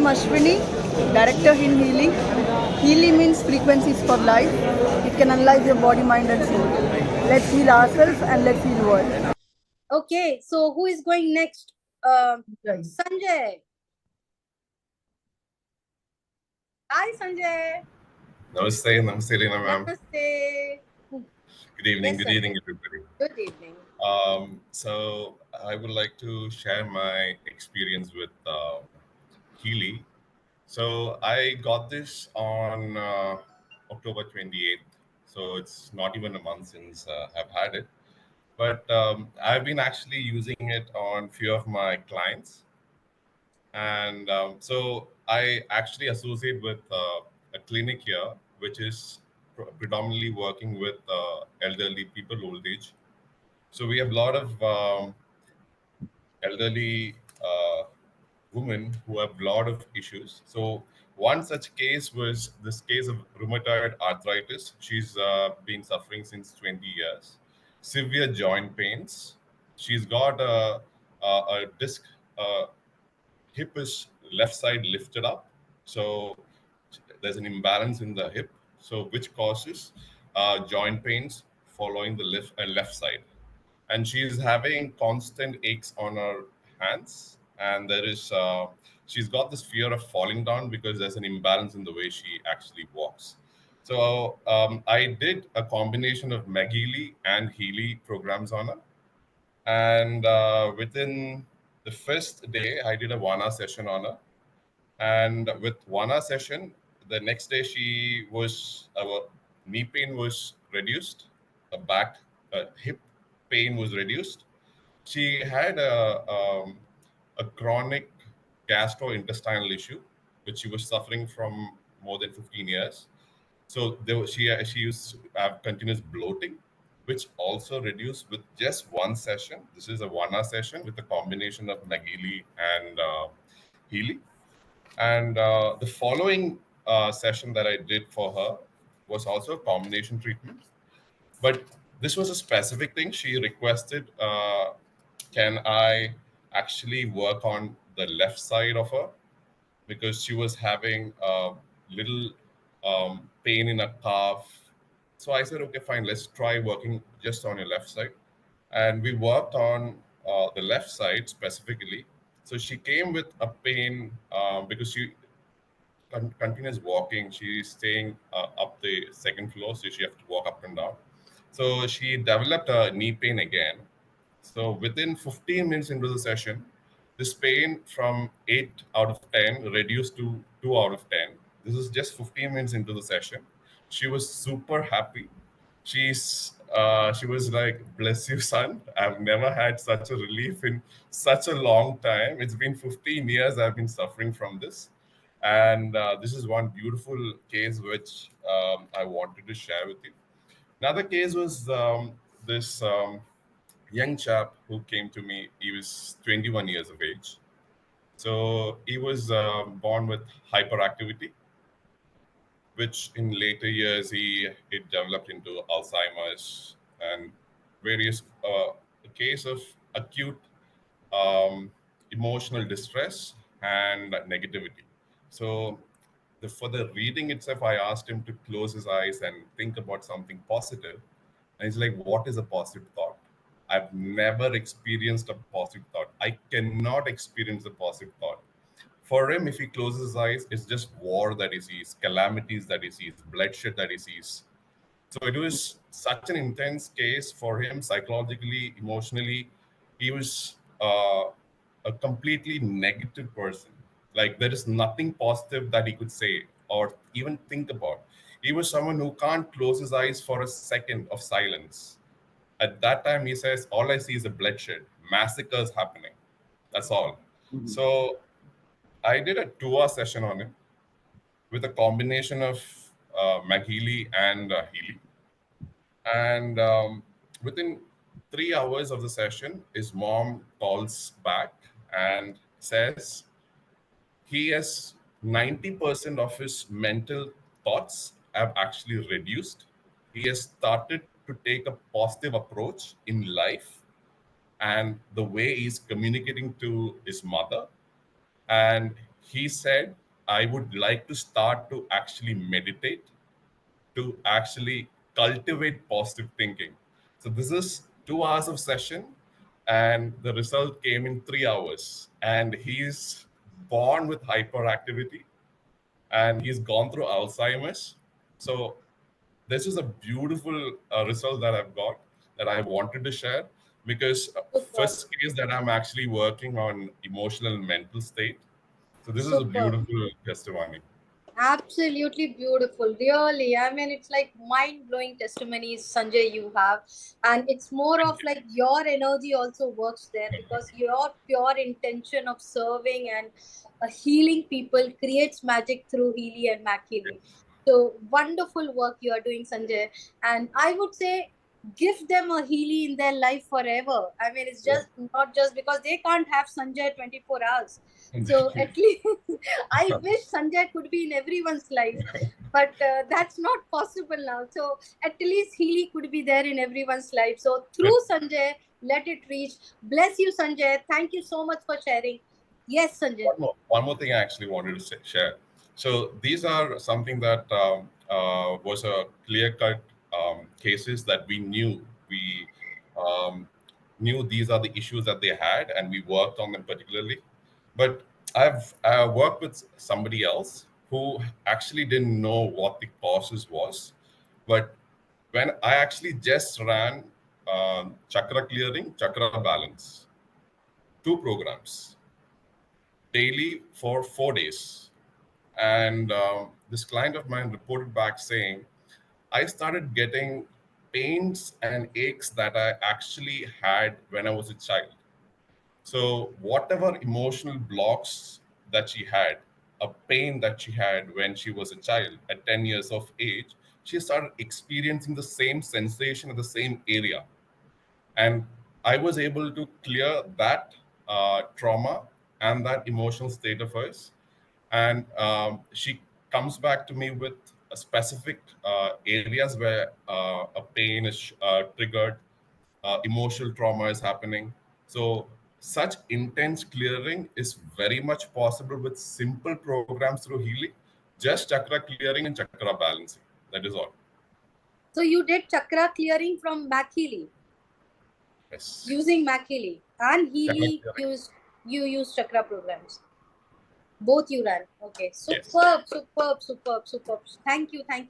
Ashwini, director in Healy. Healy means frequencies for life. It can analyze your body, mind, and soul. Let's heal ourselves and let's heal the world. Okay, so who is going next? Sanjay. Hi, Sanjay. Namaste, namaste, Lina ma'am. Namaste. Good evening, Yes, good sir. evening, everybody. Good evening. So I would like to share my experience with Healy. So I got this on October 28th. So it's not even a month since I've had it. But I've been actually using it on few of my clients. And so I actually associate with a clinic here, which is predominantly working with elderly people, old age. So we have a lot of elderly women who have a lot of issues. So one such case was this case of rheumatoid arthritis. She's been suffering since 20 years. Severe joint pains. She's got a disc. Hip is left side lifted up, so there's an imbalance in the hip, so which causes joint pains following the left side, and she's having constant aches on her hands, and there is she's got this fear of falling down because there's an imbalance in the way she actually walks. So I did a combination of McGeely and Healy programs on her, and within the first day, I did a 1 hour session on her. And with 1 hour session, the next day our knee pain was reduced, hip pain was reduced. She had a chronic gastrointestinal issue, which she was suffering from more than 15 years. So she used to have continuous bloating, which also reduced with just one session. This is a 1 hour session with a combination of McGeely and Healy. And the following session that I did for her was also a combination treatment. But this was a specific thing. She requested, can I actually work on the left side of her? Because she was having a little pain in her calf. So I said, okay, fine, let's try working just on your left side. And we worked on the left side specifically. So she came with a pain because she continues walking. She's staying up the second floor, so she has to walk up and down. So she developed a knee pain again. So within 15 minutes into the session, this pain from 8 out of 10 reduced to 2 out of 10. This is just 15 minutes into the session. She was super happy. She was like, bless you, son. I've never had such a relief in such a long time. It's been 15 years I've been suffering from this. And this is one beautiful case which I wanted to share with you. Another case was this young chap who came to me. He was 21 years of age. So he was born with hyperactivity, which in later years it developed into Alzheimer's and various case of acute emotional distress and negativity. So for the reading itself, I asked him to close his eyes and think about something positive. And he's like, what is a positive thought? I've never experienced a positive thought. I cannot experience a positive thought. For him, if he closes his eyes, it's just war that he sees, calamities that he sees, bloodshed that he sees. So it was such an intense case for him psychologically, emotionally. He was a completely negative person. Like there is nothing positive that he could say or even think about. He was someone who can't close his eyes for a second of silence. At that time, he says, all I see is a bloodshed, massacres happening. That's all. Mm-hmm. So I did a 2 hour session on him with a combination of McHealy and Healy. And within 3 hours of the session, his mom calls back and says he has 90% of his mental thoughts have actually reduced. He has started to take a positive approach in life and the way he's communicating to his mother. And he said, I would like to start to actually meditate, to actually cultivate positive thinking. So this is 2 hours of session, and the result came in 3 hours. And he's born with hyperactivity, and he's gone through Alzheimer's. So this is a beautiful result that I've got that I wanted to share, because Super. first case that I'm actually working on emotional and mental state. So this is a Super. beautiful testimony. Absolutely beautiful. Really. I mean, it's like mind-blowing testimonies, Sanjay, you have. And it's more of like your energy also works there, because your pure intention of serving and healing people creates magic through Healy and Healy. So wonderful work you are doing, Sanjay. And I would say give them a Healy in their life forever. I mean, it's just not just because they can't have Sanjay 24 hours. So at least I wish Sanjay could be in everyone's life, but that's not possible now. So at least Healy could be there in everyone's life. So through Sanjay, let it reach. Bless you, Sanjay. Thank you so much for sharing. Yes, Sanjay. One more thing I actually wanted to share. So these are something that was a clear-cut cases that we knew. We knew these are the issues that they had, and we worked on them particularly. But I've worked with somebody else who actually didn't know what the causes was. But when I actually just ran chakra clearing, chakra balance, 2 programs daily for 4 days. And this client of mine reported back saying, I started getting pains and aches that I actually had when I was a child. So, whatever emotional blocks that she had, a pain that she had when she was a child at 10 years of age, she started experiencing the same sensation in the same area. And I was able to clear that trauma and that emotional state of hers. And she comes back to me with a specific areas where a pain is triggered, emotional trauma is happening. So such intense clearing is very much possible with simple programs through healing, just chakra clearing and chakra balancing. That is all. So you did chakra clearing from Healy, Yes. using Healy, and Chakra Healy clearing. you use chakra programs. Both you ran. Okay. Yes. Superb, superb, superb, superb. Thank you. Thank you.